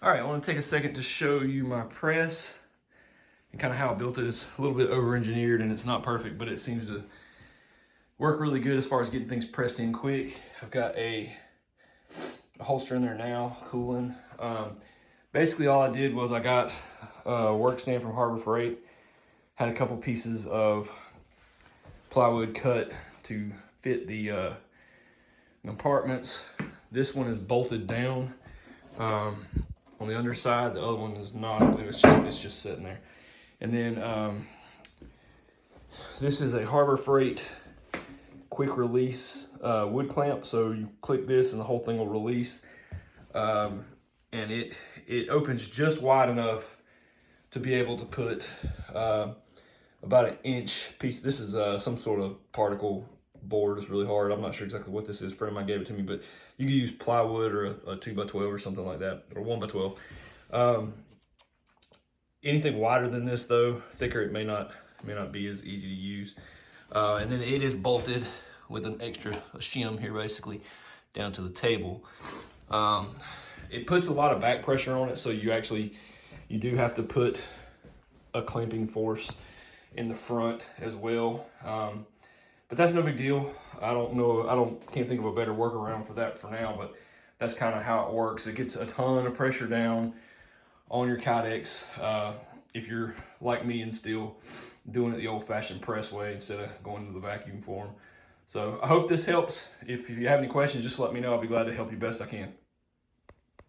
All right, I want to take a second to show you my press and kind of how I built it. It's a little bit over-engineered and it's not perfect, but it seems to work really good as far as getting things pressed in quick. I've got a holster in there now, cooling. Basically all I did was I got a work stand from Harbor Freight, had a couple pieces of plywood cut to fit the compartments. This one is bolted down on the underside. The other one is not. It's just sitting there. And then this is a Harbor Freight quick release wood clamp. So you click this and the whole thing will release. And it opens just wide enough to be able to put about an inch piece. This is some sort of particle board. It's really hard. I'm not sure exactly what this is. A friend of mine gave it to me, but you can use plywood or a 2x12 or something like that, or 1x12. Anything wider than this though, thicker, it may not be as easy to use. And then it is bolted with an extra shim here basically down to the table. It puts a lot of back pressure on it, so you do have to put a clamping force in the front as well. But that's no big deal. Can't think of a better workaround for that for now, but that's kind of how it works. It gets a ton of pressure down on your Kydex if you're like me and still doing it the old-fashioned press way instead of going to the vacuum form. So I hope this helps. If you have any questions, just let me know. I'll be glad to help you best I can.